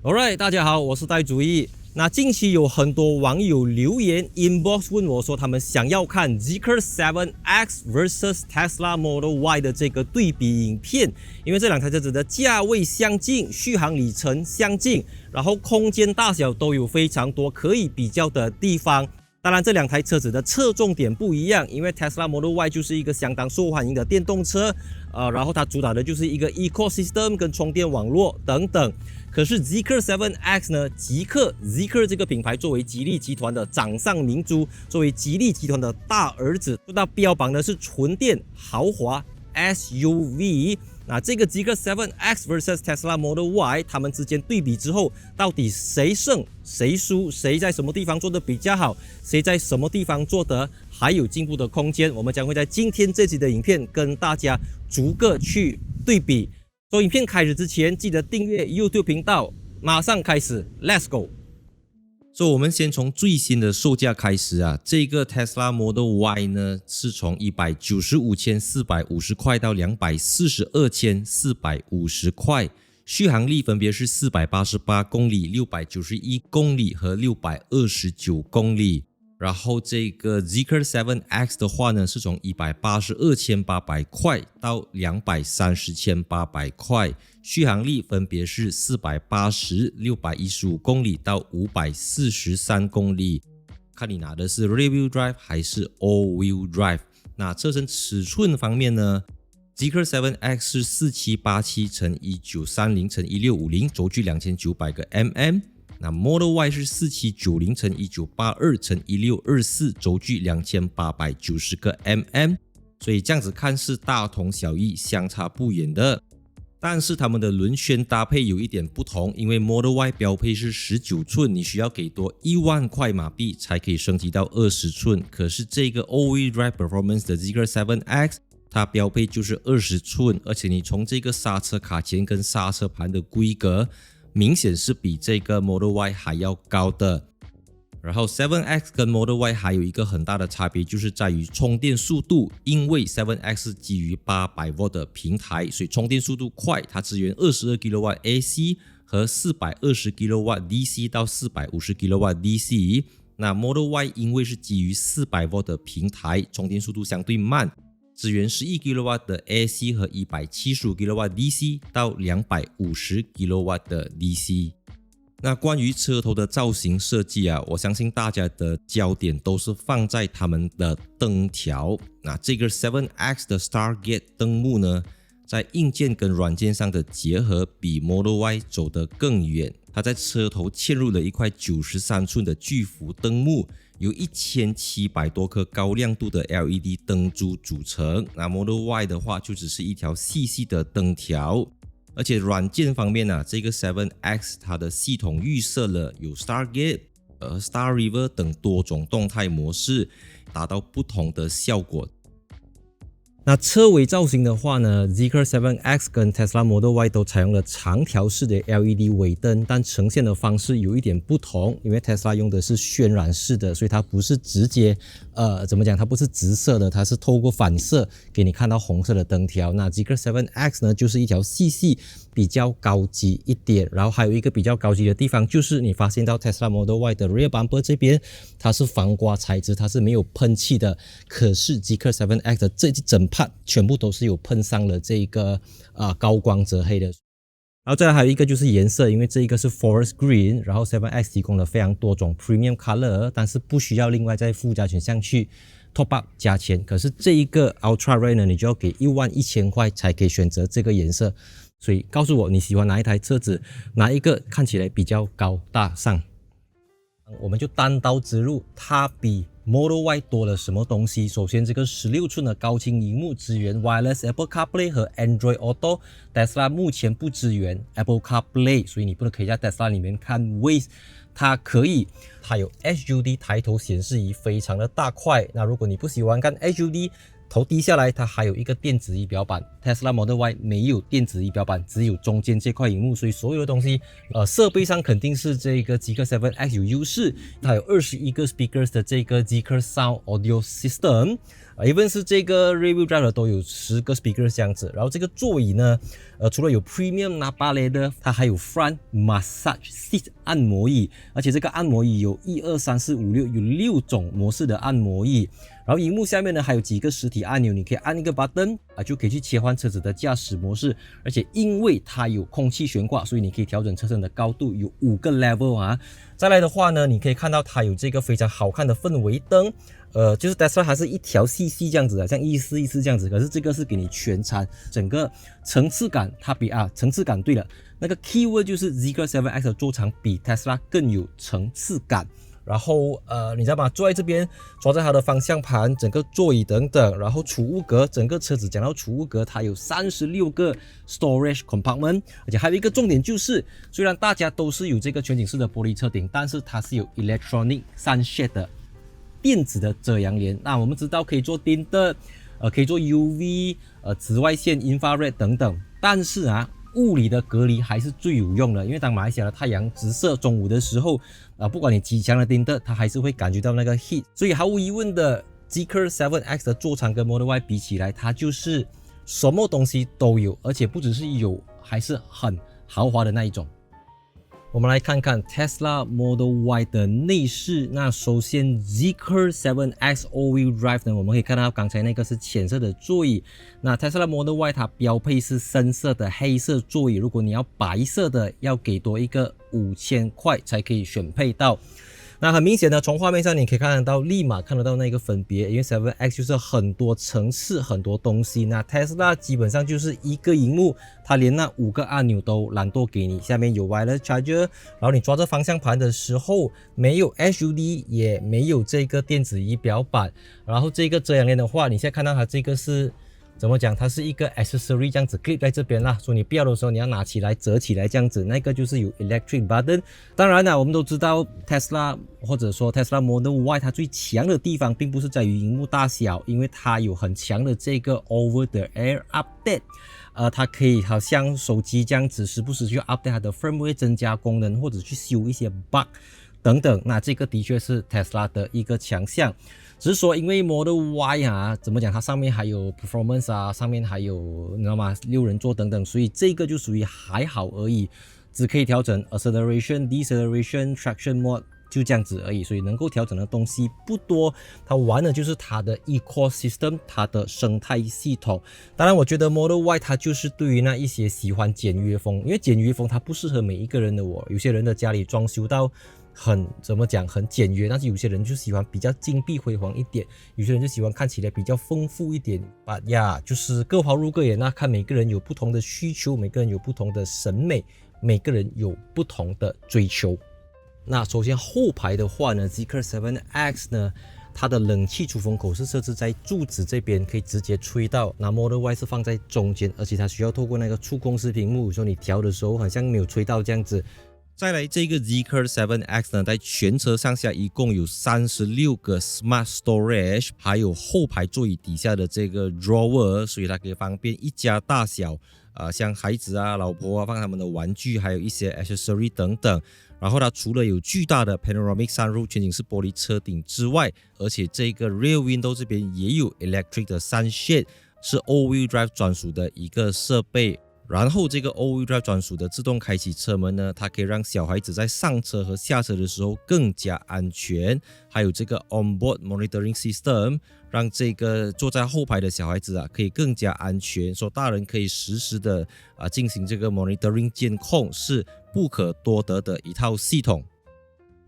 Alright， 大家好，我是戴主义。那近期有很多网友留言 inbox 问我说，他们想要看 Zeekr 7X vs Tesla Model Y 的这个对比影片，因为这两台车子的价位相近，续航里程相近，然后空间大小都有非常多可以比较的地方。当然，这两台车子的侧重点不一样，因为 Tesla Model Y 就是一个相当受欢迎的电动车，然后它主打的就是一个 ecosystem 跟充电网络等等。可是 Zeekr 7X 呢，Zeekr 这个品牌作为吉利集团的掌上明珠，作为吉利集团的大儿子，它标榜的是纯电豪华 SUV。那这个 Zeekr 7X vs Tesla Model Y， 他们之间对比之后，到底谁胜谁输？谁在什么地方做得比较好？谁在什么地方做得还有进步的空间？我们将会在今天这期的影片跟大家逐个去对比。所以影片开始之前，记得订阅 YouTube 频道。马上开始 ，Let's go！所以我们先从最新的售价开始啊，这个 Tesla Model Y 呢是从195,450块到242,450块，续航力分别是488公里、691公里和629公里。然后这个 Zeekr 7X 的话呢，是从182,800块到230,800块，续航力分别是480、615公里到543公里。看你拿的是 Rear Wheel Drive 还是 All Wheel Drive。那车身尺寸方面呢， Zeekr 7X 是4787乘1930乘1650，轴距2900个 mm。那 Model Y 是4790乘1982乘1624，轴距2890个 mm， 所以这样子看是大同小异，相差不远的。但是他们的轮圈搭配有一点不同，因为 Model Y 标配是19寸，你需要给多1万块马币才可以升级到20寸。可是这个 All-Wheel Drive Performance 的 Zeekr 7X， 它标配就是20寸，而且你从这个刹车卡钳跟刹车盘的规格，明显是比这个 Model Y 还要高的。然后 7X 跟 Model Y 还有一个很大的差别，就是在于充电速度，因为 7X 是基于 800V 的平台，所以充电速度快，它支援 22kW AC 和 420kW DC 到 450kW DC。那 Model Y 因为是基于 400V 的平台，充电速度相对慢，支援 11kW 的 AC 和 175kW DC 到 250kW 的 DC。 那关于车头的造型设计啊，我相信大家的焦点都是放在他们的灯条。那这个 7X 的 Stargate 灯幕呢，在硬件跟软件上的结合比 Model Y 走得更远。它在车头嵌入了一块93寸的巨幅灯幕，由1700多颗高亮度的 LED 灯珠组成。那 Model Y 的话就只是一条细细的灯条。而且软件方面啊，这个 7X 它的系统预设了有 Stargate、Star River 等多种动态模式，达到不同的效果。那车尾造型的话呢， Zeekr 7X 跟 Tesla Model Y 都采用了长条式的 LED 尾灯，但呈现的方式有一点不同，因为 Tesla 用的是渲染式的，所以它不是直接怎么讲，它不是直射的，它是透过反射给你看到红色的灯条。那 Zeekr 7X 呢，就是一条细细比较高级一点。然后还有一个比较高级的地方，就是你发现到 Tesla Model Y 的 rear bumper 这边，它是防刮材质，它是没有喷气的。可是 Zeekr 7X 的这一整全部都是有喷上了这个高光泽黑的。然后再来还有一个就是颜色，因为这一个是 Forest Green， 然后 7X 提供了非常多种 Premium Color， 但是不需要另外在附加选项去 Top Up 加钱。可是这一个 Ultra Red 呢，你就要给11000块才可以选择这个颜色。所以告诉我你喜欢哪一台车子，哪一个看起来比较高大上。我们就单刀直入，它比Model Y 多了什么东西？首先，这个16寸的高清荧幕支援 Wireless Apple CarPlay 和 Android Auto。Tesla 目前不支援 Apple CarPlay， 所以你不能可以在 Tesla 里面看 Waze。它可以，它有 HUD 抬头显示仪，非常的大块。那如果你不喜欢看 HUD，头低下来，它还有一个电子仪表板。Tesla Model Y 没有电子仪表板，只有中间这块荧幕，所以所有的东西，设备上肯定是这个 Zeekr 7X 有优势。它有21个 speakers 的这个 Zeekr Sound Audio System。even 是这个 rear wheel drive 都有10个 speaker 这样子。然后这个座椅呢，除了有 premium Nappa leather， 它还有 front massage seat 按摩椅，而且这个按摩椅有1、2、3、4、5、6，有6种模式的按摩椅。然后荧幕下面呢还有几个实体按钮，你可以按一个 button 就可以去切换车子的驾驶模式。而且因为它有空气悬挂，所以你可以调整车身的高度，有5个 level 啊。再来的话呢，你可以看到它有这个非常好看的氛围灯。就是 Tesla 还是一条细细这样子的，像1414这样子，可是这个是给你全餐，整个层次感它比层次感对了，那个 keyword 就是 Zeekr 7X 的座舱比 Tesla 更有层次感。然后你知道吗？坐在这边，抓着它的方向盘，整个座椅等等，然后储物格，整个车子讲到储物格，它有36个 storage compartment， 而且还有一个重点就是，虽然大家都是有这个全景式的玻璃车顶，但是它是有 electronic sunshade 的电子的遮阳帘。那我们知道可以做 tinted， 可以做 UV， 紫外线 infrared 等等，但是物理的隔离还是最有用的，因为当马来西亚的太阳直射中午的时候，不管你几强的tinted，它还是会感觉到那个 heat。所以毫无疑问的 Zeekr 7X 的座舱跟 Model Y 比起来，它就是什么东西都有，而且不只是有，还是很豪华的那一种。我们来看看 Tesla Model Y 的内饰。那首先 Zeekr 7X All-Wheel Drive 呢，我们可以看到刚才那个是浅色的座椅，那 Tesla Model Y 它标配是深色的黑色座椅，如果你要白色的，要给多一个5000块才可以选配到。那很明显的，从画面上你可以看得到，立马看得到那个分别，因为 7X 就是很多层次，很多东西。那 Tesla 基本上就是一个荧幕，它连那5个按钮都懒惰给你。下面有 wireless charger， 然后你抓着方向盘的时候，没有 HUD， 也没有这个电子仪表板。然后这个遮阳帘的话，你现在看到它这个是怎么讲？它是一个 accessory 这样子 clip 在这边啦，所以你必要的时候你要拿起来折起来这样子，那个就是有 electric button。当然啦，我们都知道 Tesla 或者说 Tesla Model Y 它最强的地方并不是在于荧幕大小，因为它有很强的这个 over the air update。它可以好像手机这样子时不时去 update 它的 firmware 增加功能，或者去修一些 bug 等等。那这个的确是 Tesla 的一个强项。只是说，因为 Model Y 怎么讲，它上面还有 performance 上面还有你知道吗，6人座等等，所以这个就属于还好而已，只可以调整 acceleration、deceleration、traction mode， 就这样子而已，所以能够调整的东西不多。它玩的就是它的 ecosystem， 它的生态系统。当然，我觉得 Model Y 它就是对于那一些喜欢简约风，因为简约风它不适合每一个人的有些人的家里装修到怎么讲很简约，但是有些人就喜欢比较金碧辉煌一点，有些人就喜欢看起来比较丰富一点。就是各花入各眼，那看每个人有不同的需求，每个人有不同的审美，每个人有不同的追求。那首先后排的话呢 ，Zeekr 7X 呢，它的冷气出风口是设置在柱子这边，可以直接吹到。那 Model Y 是放在中间，而且它需要透过那个触控式屏幕，有时候你调的时候好像没有吹到这样子。再来这个 Zeekr 7X 呢，在全车上下一共有36个 Smart Storage， 还有后排座椅底下的这个 Drawer， 所以它可以方便一家大小，像孩子老婆放他们的玩具，还有一些 accessory 等等。然后它除了有巨大的 Panoramic Sunroof 全景式玻璃车顶之外，而且这个 Rear Window 这边也有 Electric 的 Sunshade， 是 All-Wheel Drive 专属的一个设备。然后这个 All-Wheel Drive 专属的自动开启车门呢，它可以让小孩子在上车和下车的时候更加安全。还有这个 Onboard Monitoring System， 让这个坐在后排的小孩子可以更加安全，说大人可以实时的进行这个 monitoring 监控，是不可多得的一套系统。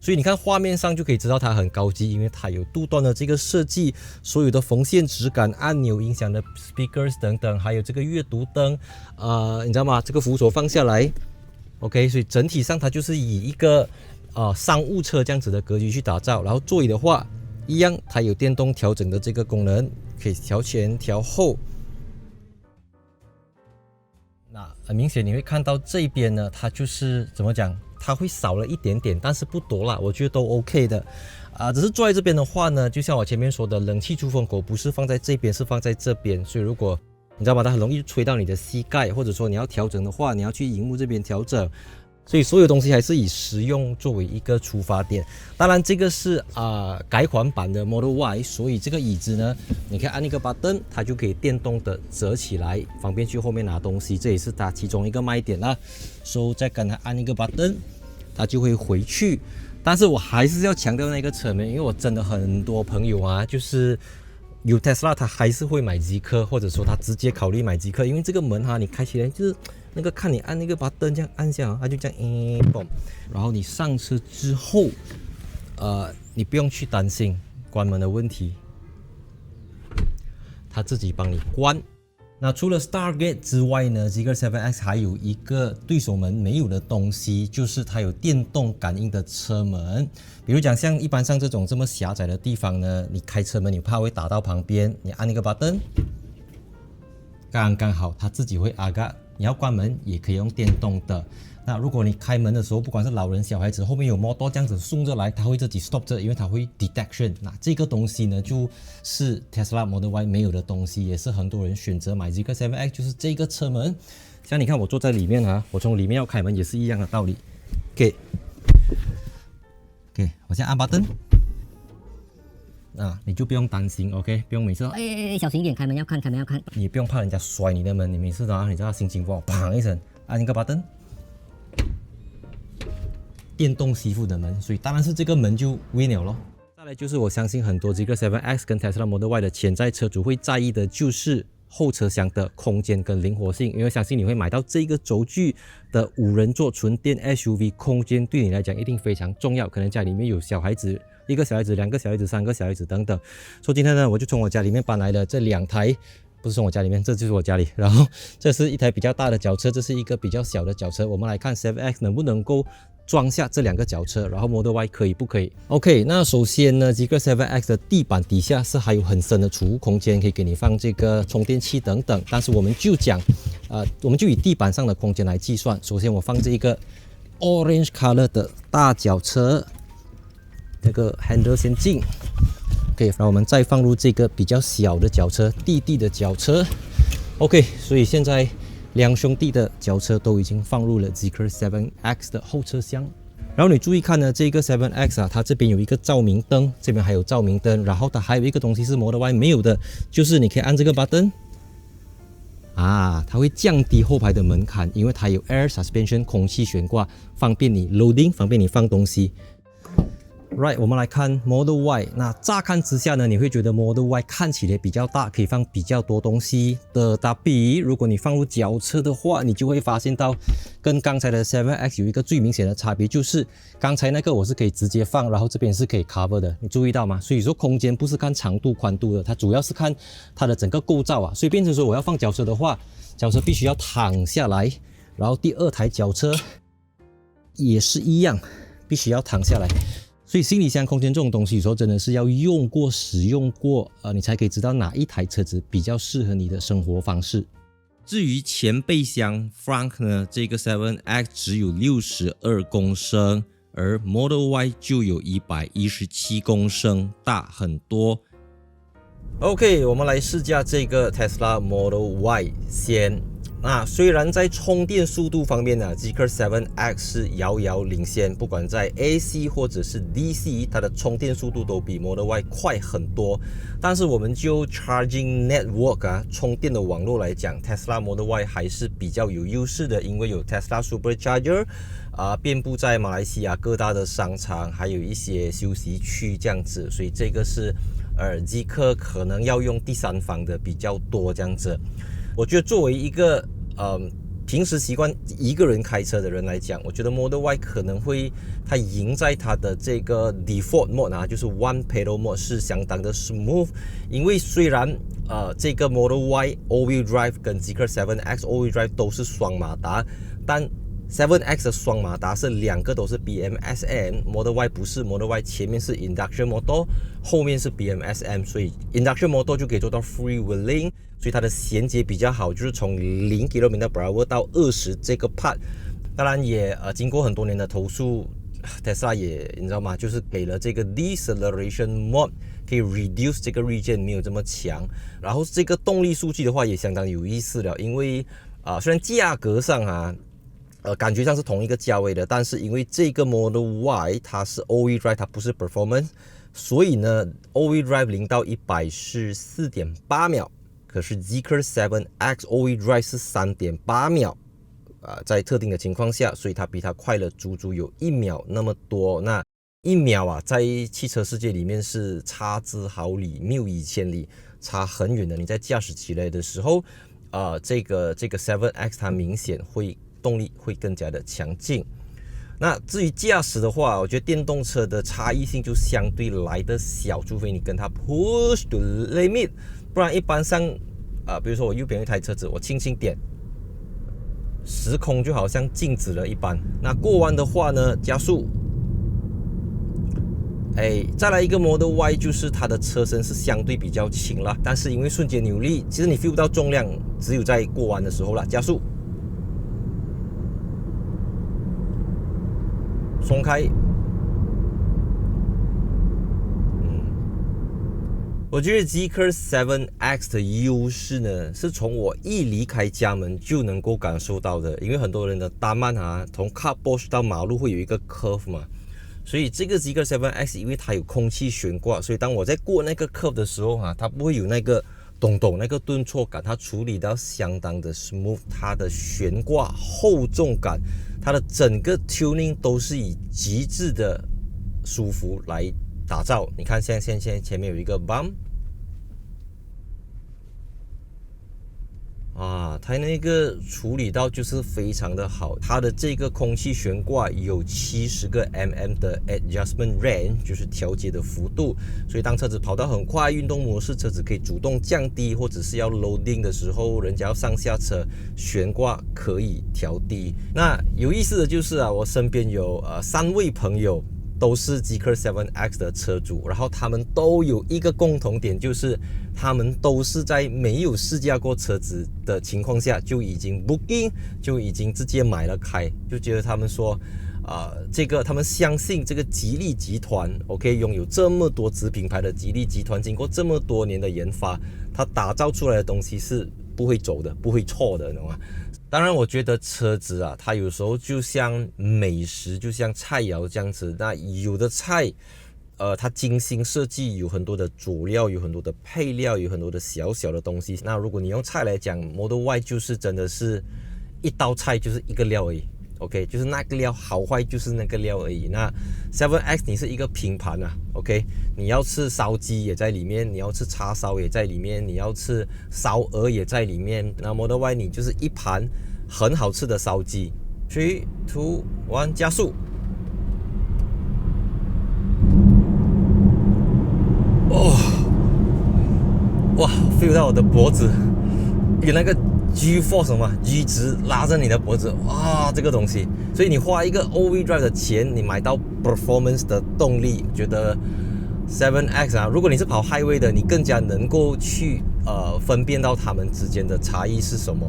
所以你看画面上就可以知道它很高级，因为它有镀端的这个设计，所有的缝线质感、按钮、音响的 speakers 等等，还有这个阅读灯，你知道吗？这个扶手放下来 ，OK， 所以整体上它就是以一个商务车这样子的格局去打造。然后座椅的话，一样它有电动调整的这个功能，可以调前调后。那很明显你会看到这边呢，它就是怎么讲？它会少了一点点，但是不多啦，我觉得都 OK 的。只是坐在这边的话呢，就像我前面说的，冷气出风口不是放在这边，是放在这边，所以如果你知道吗，它很容易吹到你的膝盖，或者说你要调整的话，你要去荧幕这边调整。所以所有东西还是以实用作为一个出发点。当然，这个是改款版的 Model Y， 所以这个椅子呢，你可以按一个 button， 它就可以电动的折起来，方便去后面拿东西，这也是它其中一个卖点啦。所以再跟它按一个 button， 它就会回去。但是我还是要强调那个车门，因为我真的很多朋友啊，就是有 Tesla 他还是会买极客，或者说他直接考虑买极客，因为这个门哈，你开起来就是那个看你按那个button这样按下，它就这样嘣，然后你上车之后，你不用去担心关门的问题，它自己帮你关。那除了 Stargate 之外呢 Zeekr 7X 还有一个对手门没有的东西，就是它有电动感应的车门。比如讲像一般上这种这么狭窄的地方呢，你开车门你怕会打到旁边，你按一个 button， 刚刚好它自己会aga。你要关门也可以用电动的。那如果你开门的时候，不管是老人小孩子，后面有摩托这样子送着来，它会自己 stop 着，因为它会 detection。那这个东西呢，就是 Tesla Model Y 没有的东西，也是很多人选择买 Zeekr 7X， 就是这个车门。像你看我坐在里面啊，我从里面要开门也是一样的道理。OK， 我现在按 button。你就不用担心 ，OK， 不用每次说小心一点，开门要看，开门要看。你不用怕人家摔你的门，你每次你知道心情不好，砰一声按一个 button， 电动吸附的门，所以当然是这个门就 win 了咯。再来就是我相信很多 Zeekr 7X 跟 Tesla Model Y 的潜在车主会在意的就是后车厢的空间跟灵活性，因为相信你会买到这个轴距的5人座纯电 SUV， 空间对你来讲一定非常重要，可能家里面有小孩子。1个小孩子、2个小孩子、3个小孩子等等，所以今天呢，我就从我家里面搬来了这2台，不是从我家里面，这就是我家里。然后这是一台比较大的轿车，这是一个比较小的轿车。我们来看 7X 能不能够装下这2个轿车，然后 Model Y 可以不可以 ？OK， 那首先呢 ，Zeekr 7X 的地板底下是还有很深的储物空间，可以给你放这个充电器等等。但是我们就讲，我们就以地板上的空间来计算。首先我放这一个 orange color 的大轿车。这个 handle 先进 ，OK， 然后我们再放入这个比较小的轿车，弟弟的轿车 ，OK， 所以现在2兄弟的轿车都已经放入了 Zeekr 7X 的后车厢。然后你注意看呢，这个 7X 啊，它这边有一个照明灯，这边还有照明灯，然后它还有一个东西是 Model Y 没有的，就是你可以按这个 button。它会降低后排的门槛，因为它有 Air Suspension 空气悬挂，方便你 loading， 方便你放东西。Right， 我们来看 Model Y。那乍看之下呢，你会觉得 Model Y 看起来比较大，可以放比较多东西的。但比如果你放入轿车的话，你就会发现到跟刚才的 7X 有一个最明显的差别，就是刚才那个我是可以直接放，然后这边是可以 cover 的，你注意到吗？所以说空间不是看长度宽度的，它主要是看它的整个构造啊。所以变成说我要放轿车的话，轿车必须要躺下来，然后第2台轿车也是一样，必须要躺下来。所以行李箱空间这种东西，有时候真的是要用过、使用过，你才可以知道哪一台车子比较适合你的生活方式。至于前备箱 Frunk 呢，这个 7X 只有62公升，而 Model Y 就有117公升，大很多。OK， 我们来试驾这个 Tesla Model Y 先。那虽然在充电速度方面呢 ，Zeekr 7X 是遥遥领先，不管在 AC 或者是 DC， 它的充电速度都比 Model Y 快很多。但是我们就 Charging Network 充电的网络来讲 ，Tesla Model Y 还是比较有优势的，因为有 Tesla Supercharger，遍布在马来西亚各大的商场，还有一些休息区这样子，所以这个是Zeekr 可能要用第3方的比较多这样子。我觉得作为一个平时习惯一个人开车的人来讲，我觉得 Model Y 可能会它赢在它的这个 Default Mode 就是 One Pedal Mode 是相当的 smooth， 因为虽然这个 Model Y All-Wheel Drive 跟 Zeekr 7X All-Wheel Drive 都是双马达，但 7X 的双马达是2个都是 BMSM，Model Y 不是 ，Model Y 前面是 Induction Motor， 后面是 BMSM， 所以 Induction Motor 就可以做到 Freewheeling， 所以它的衔接比较好，就是从0 km/h 到20这个 part。当然也经过很多年的投诉 ，Tesla 也你知道吗？就是给了这个 Deceleration Mode， 可以 reduce 这个 regen 没有这么强。然后这个动力数据的话也相当有意思了，因为虽然价格上感觉上是同一个价位的，但是因为这个 Model Y 它是 All-Wheel Drive， 它不是 Performance， 所以呢 All-Wheel Drive 0到100是 4.8 秒，可是 Zeekr 7X All-Wheel Drive 是 3.8 秒。在特定的情况下，所以它比它快了足足有1秒那么多。那1秒啊，在汽车世界里面是差之毫厘，谬以千里，差很远的。你在驾驶起来的时候，这个 7X 它明显动力会更加的强劲。那至于驾驶的话，我觉得电动车的差异性就相对来的小，除非你跟它 push to limit， 不然一般上比如说我右边有一台车子，我轻轻点。时空就好像静止了一般。那过弯的话呢，加速，再来一个 Model Y， 就是它的车身是相对比较轻啦，但是因为瞬间扭力，其实你 feel 不到重量，只有在过弯的时候啦。加速，松开。我觉得 Zeekr 7X 的优势呢，是从我一离开家门就能够感受到的。因为很多人的大曼从 car wash 到马路会有一个 curve 嘛，所以这个 Zeekr 7X 因为它有空气悬挂，所以当我在过那个 curve 的时候它不会有那个咚咚那个顿挫感，它处理到相当的 smooth， 它的悬挂厚重感，它的整个 tuning 都是以极致的舒服来打造。你看现在前面有一个 bump， 它那个处理到就是非常的好。它的这个空气悬挂有70个 mm 的 adjustment range， 就是调节的幅度，所以当车子跑到很快运动模式，车子可以主动降低，或者是要 loading 的时候，人家要上下车，悬挂可以调低。那有意思的就是我身边有3位朋友。都是 Zeekr 7X 的车主，然后他们都有一个共同点，就是他们都是在没有试驾过车子的情况下就已经 booking， 就已经直接买了开，就觉得他们说他们相信这个吉利集团 OK， 拥有这么多子品牌的吉利集团，经过这么多年的研发，它打造出来的东西是不会走的，不会错的，懂吗？当然我觉得车子它有时候就像美食，就像菜肴这样子。那有的菜它精心设计，有很多的佐料，有很多的配料，有很多的小小的东西。那如果你用菜来讲， Model Y 就是真的是一道菜就是一个料而已， OK， 就是那个料好坏就是那个料而已。那 7X 你是一个拼盘OK， 你要吃烧鸡也在里面，你要吃叉烧也在里面，你要吃烧鹅也在里面。那 Model Y 你就是一盘很好吃的烧鸡。3、2、1，加速！哇 ，feel 到我的脖子有那个 G force 什么 G 值拉着你的脖子，哇，这个东西。所以你花一个 All-Wheel Drive 的钱，你买到 Performance 的动力，我觉得 7X 如果你是跑 Highway 的，你更加能够去分辨到它们之间的差异是什么。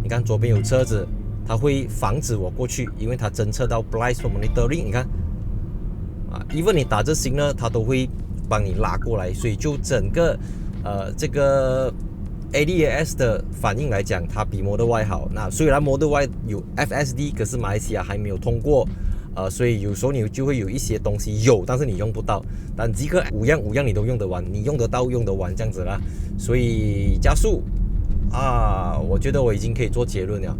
你看左边有车子，它会防止我过去，因为它侦测到 Blind Spot Monitoring， 你看even 你打着行呢，它都会帮你拉过来，所以就整个这个 ADAS 的反应来讲，它比 Model Y 好。那虽然 Model Y 有 FSD， 可是马来西亚还没有通过，所以有时候你就会有一些东西有，但是你用不到。但Zeekr五样你都用得完，你用得到用得完这样子啦。所以加速我觉得我已经可以做结论了。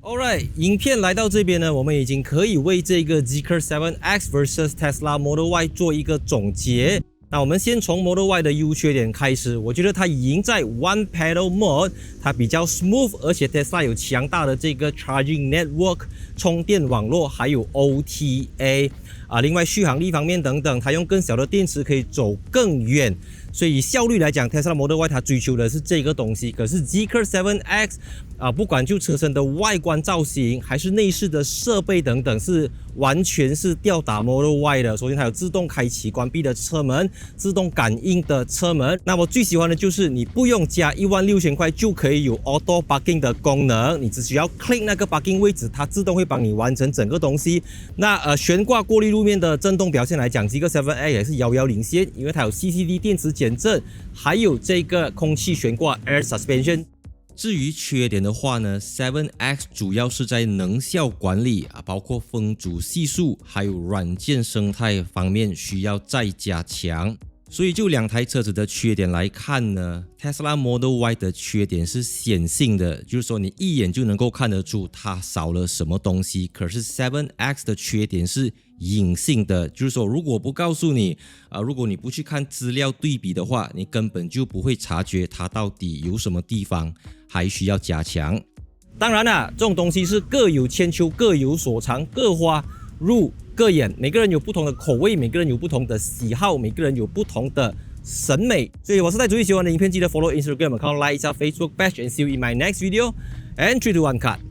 Alright， 影片来到这边呢，我们已经可以为这个 Zeekr 7X vs Tesla Model Y 做一个总结。那我们先从 Model Y 的优缺点开始。我觉得它赢在 One Pedal Mode， 它比较 smooth， 而且 Tesla 有强大的这个 charging network 充电网络，还有 OTA 另外续航力方面等等，它用更小的电池可以走更远。所以效率来讲 ，Tesla Model Y 它追求的是这个东西。可是 Zeekr 7X 不管就车身的外观造型，还是内饰的设备等等，是完全是吊打 Model Y 的。首先它有自动开启关闭的车门，自动感应的车门。那我最喜欢的就是你不用加16000块就可以有 Auto Parking 的功能，你只需要 click 那个 parking 位置，它自动会帮你完成整个东西。那悬挂过滤路面的震动表现来讲 ，Zeekr 7X 也是遥遥领先，因为它有 CCD 电池减震，还有这个空气悬挂 Air Suspension。至于缺点的话呢 ，7X 主要是在能效管理包括风阻系数还有软件生态方面需要再加强。所以就两台车子的缺点来看呢 ，Tesla Model Y 的缺点是显性的，就是说你一眼就能够看得出它少了什么东西。可是 7X 的缺点是隐性的，就是说如果不告诉你如果你不去看资料对比的话，你根本就不会察觉它到底有什么地方还需要加强。当然啦，这种东西是各有千秋，各有所长，各花入各眼，每个人有不同的口味，每个人有不同的喜好，每个人有不同的审美。所以我是在主义喜欢的影片，记得 follow Instagram account， like 一下 Facebook page，and see you in my next video。And 3, 2, 1 cut。